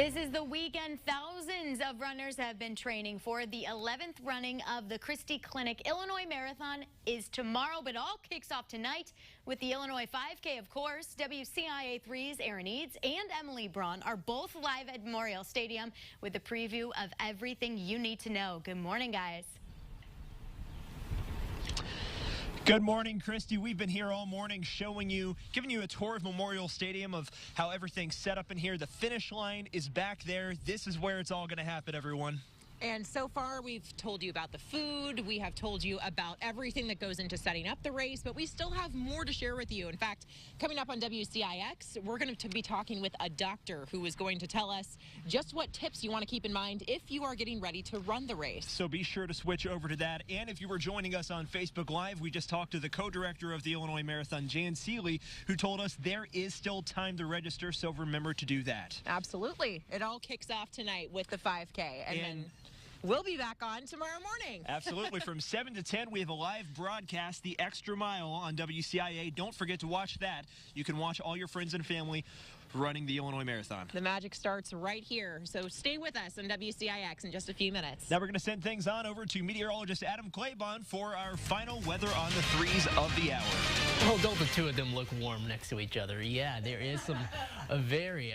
This is the weekend thousands of runners have been training for. The 11th running of the Christie Clinic Illinois Marathon is tomorrow, but all kicks off tonight with the Illinois 5K, of course. WCIA 3's Aaron Eads and Emily Braun are both live at Memorial Stadium with a preview of everything you need to know. Good morning, guys. Good morning, Christy. We've been here all morning giving you a tour of Memorial Stadium of how everything's set up in here. The finish line is back there. This is where it's all going to happen, everyone. And so far, we've told you about the food. We have told you about everything that goes into setting up the race, but we still have more to share with you. In fact, coming up on WCIX, we're going to be talking with a doctor who is going to tell us just what tips you want to keep in mind if you are getting ready to run the race. So be sure to switch over to that. And if you were joining us on Facebook Live, we just talked to the co-director of the Illinois Marathon, Jan Seeley, who told us there is still time to register, so remember to do that. Absolutely. It all kicks off tonight with the 5K. And then we'll be back on tomorrow morning. Absolutely. From 7 to 10, we have a live broadcast, The Extra Mile, on WCIA. Don't forget to watch that. You can watch all your friends and family running the Illinois Marathon. The magic starts right here, so stay with us on WCIX in just a few minutes. Now we're going to send things on over to meteorologist Adam Claybon for our final weather on the threes of the hour. Oh, don't the two of them look warm next to each other? Yeah, there is some very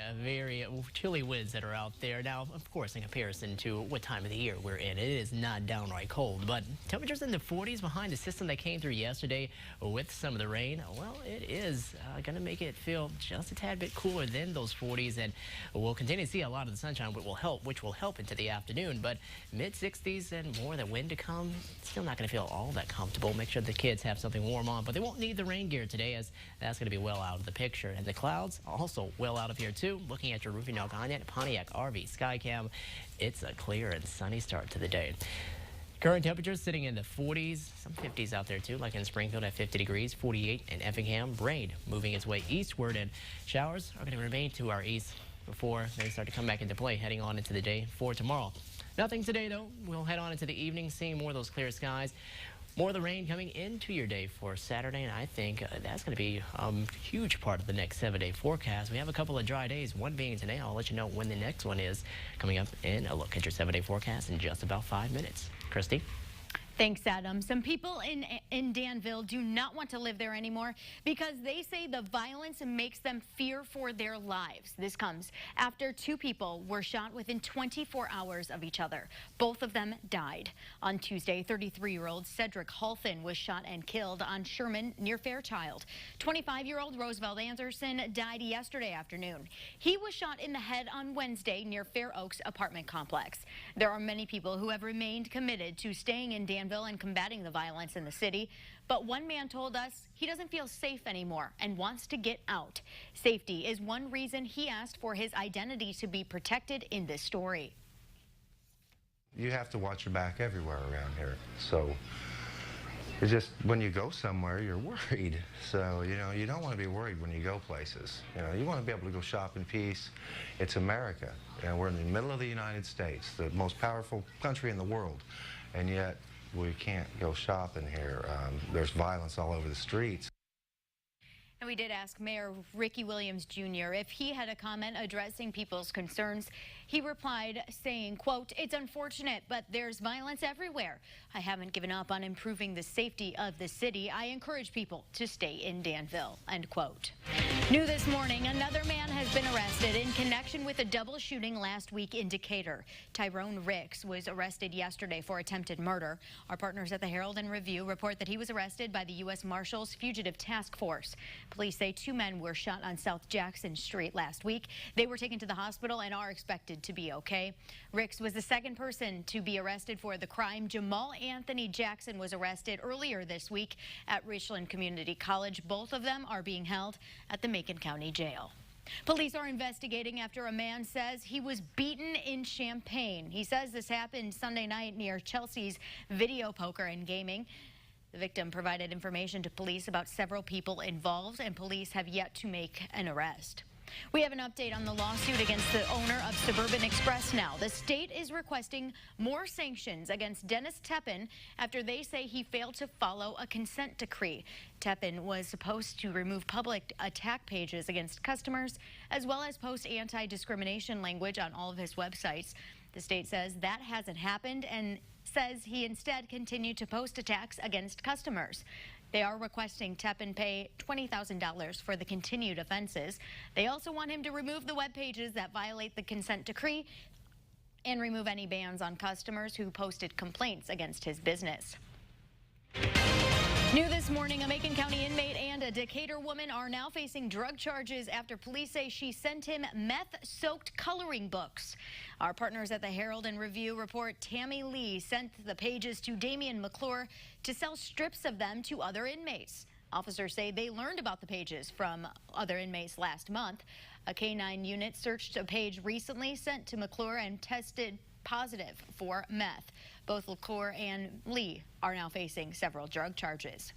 chilly winds that are out there. Now, of course, in comparison to what time of the year we're in, it is not downright cold, but temperatures in the 40s behind the system that came through yesterday with some of the rain, well, it is going to make it feel just a tad bit cooler than those 40s, and we'll continue to see a lot of the sunshine, which will help into the afternoon. But mid-60s and more, the wind to come, still not going to feel all that comfortable. Make sure the kids have something warm on, but they won't need the rain gear today, as that's going to be well out of the picture. And the clouds also well out of here too. Looking at your Roofing Dog on it, Pontiac RV Skycam, it's a clear and sunny start to the day. Current temperatures sitting in the 40s, some 50s out there too, like in Springfield at 50 degrees, 48 in Effingham. Rain moving its way eastward, and showers are going to remain to our east before they start to come back into play heading on into the day for tomorrow. Nothing today though. We'll head on into the evening, seeing more of those clear skies. More of the rain coming into your day for Saturday, and I think that's going to be a huge part of the next 7-day forecast. We have a couple of dry days, one being today. I'll let you know when the next one is coming up in a look at your 7-day forecast in just about 5 minutes. Christy? Thanks, Adam. Some people in Danville do not want to live there anymore because they say the violence makes them fear for their lives. This comes after 2 people were shot within 24 hours of each other. Both of them died. On Tuesday, 33-year-old Cedric Halfin was shot and killed on Sherman near Fairchild. 25-year-old Roosevelt Anderson died yesterday afternoon. He was shot in the head on Wednesday near Fair Oaks apartment complex. There are many people who have remained committed to staying in Danville and combating the violence in the city. But one man told us he doesn't feel safe anymore and wants to get out. Safety is one reason he asked for his identity to be protected in this story. You have to watch your back everywhere around here. So it's just when you go somewhere, you're worried. So, you don't want to be worried when you go places. You want to be able to go shop in peace. It's America. We're in the middle of the United States, the most powerful country in the world. And yet, we can't go shopping here. There's violence all over the streets. And we did ask Mayor Ricky Williams Jr. if he had a comment addressing people's concerns. He replied saying, quote, "It's unfortunate, but there's violence everywhere. I haven't given up on improving the safety of the city. I encourage people to stay in Danville," end quote. New this morning, another man has been arrested in connection with a double shooting last week in Decatur. Tyrone Ricks was arrested yesterday for attempted murder. Our partners at the Herald and Review report that he was arrested by the U.S. Marshals Fugitive Task Force. Police say 2 men were shot on South Jackson Street last week. They were taken to the hospital and are expected to be okay. Ricks was the second person to be arrested for the crime. Jamal Anthony Jackson was arrested earlier this week at Richland Community College. Both of them are being held at the Macon County Jail. Police are investigating after a man says he was beaten in Champaign. He says this happened Sunday night near Chelsea's Video Poker and Gaming. The victim provided information to police about several people involved, and police have yet to make an arrest. We have an update on the lawsuit against the owner of Suburban Express now. The state is requesting more sanctions against Dennis Teppen after they say he failed to follow a consent decree. Teppen was supposed to remove public attack pages against customers, as well as post anti-discrimination language on all of his websites. The state says that hasn't happened and says he instead continued to post attacks against customers. They are requesting Teppen pay $20,000 for the continued offenses. They also want him to remove the web pages that violate the consent decree and remove any bans on customers who posted complaints against his business. New this morning, a Macon County inmate and a Decatur woman are now facing drug charges after police say she sent him meth-soaked coloring books. Our partners at the Herald and Review report Tammy Lee sent the pages to Damian McClure to sell strips of them to other inmates. Officers say they learned about the pages from other inmates last month. A K-9 unit searched a page recently sent to McClure and tested positive for meth. Both McClure and Lee are now facing several drug charges.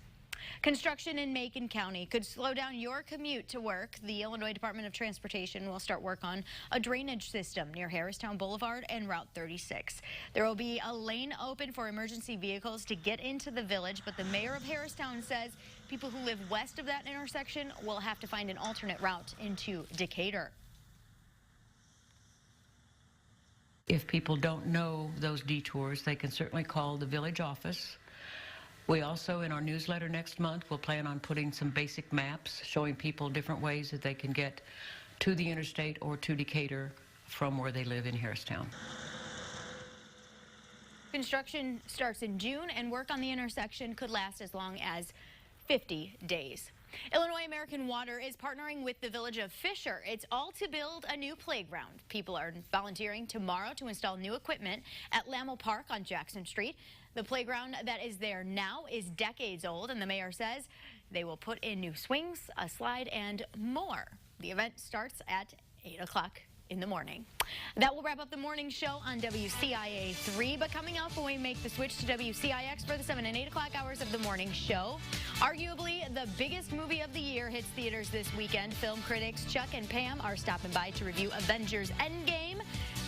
Construction in Macon County could slow down your commute to work. The Illinois Department of Transportation will start work on a drainage system near Harristown Boulevard and Route 36. There will be a lane open for emergency vehicles to get into the village, but the mayor of Harristown says people who live west of that intersection will have to find an alternate route into Decatur. If people don't know those detours, they can certainly call the village office. We also, in our newsletter next month, will plan on putting some basic maps showing people different ways that they can get to the interstate or to Decatur from where they live in Harristown. Construction starts in June, and work on the intersection could last as long as 50 days. Illinois American Water is partnering with the village of Fisher. It's all to build a new playground. People are volunteering tomorrow to install new equipment at Lamel Park on Jackson Street. The playground that is there now is decades old, and the mayor says they will put in new swings, a slide, and more. The event starts at 8 o'clock in the morning. That will wrap up the morning show on WCIA 3, but coming up when we make the switch to WCIX for the 7 and 8 o'clock hours of the morning show, arguably the biggest movie of the year hits theaters this weekend. Film critics Chuck and Pam are stopping by to review Avengers Endgame,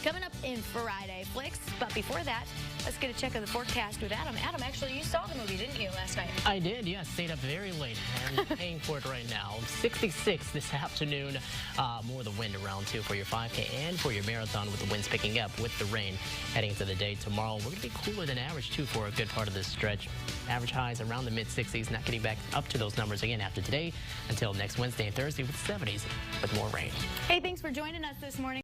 coming up in Friday Flicks. But before that, let's get a check of the forecast with Adam. Adam, actually, you saw the movie, didn't you, last night? I did, yeah. Stayed up very late and paying for it right now. 66 this afternoon. More of the wind around, too, for your 5K and for your marathon, with the winds picking up with the rain heading into the day tomorrow. We're going to be cooler than average, too, for a good part of this stretch. Average highs around the mid-60s, not getting back up to those numbers again after today until next Wednesday and Thursday with 70s with more rain. Hey, thanks for joining us this morning.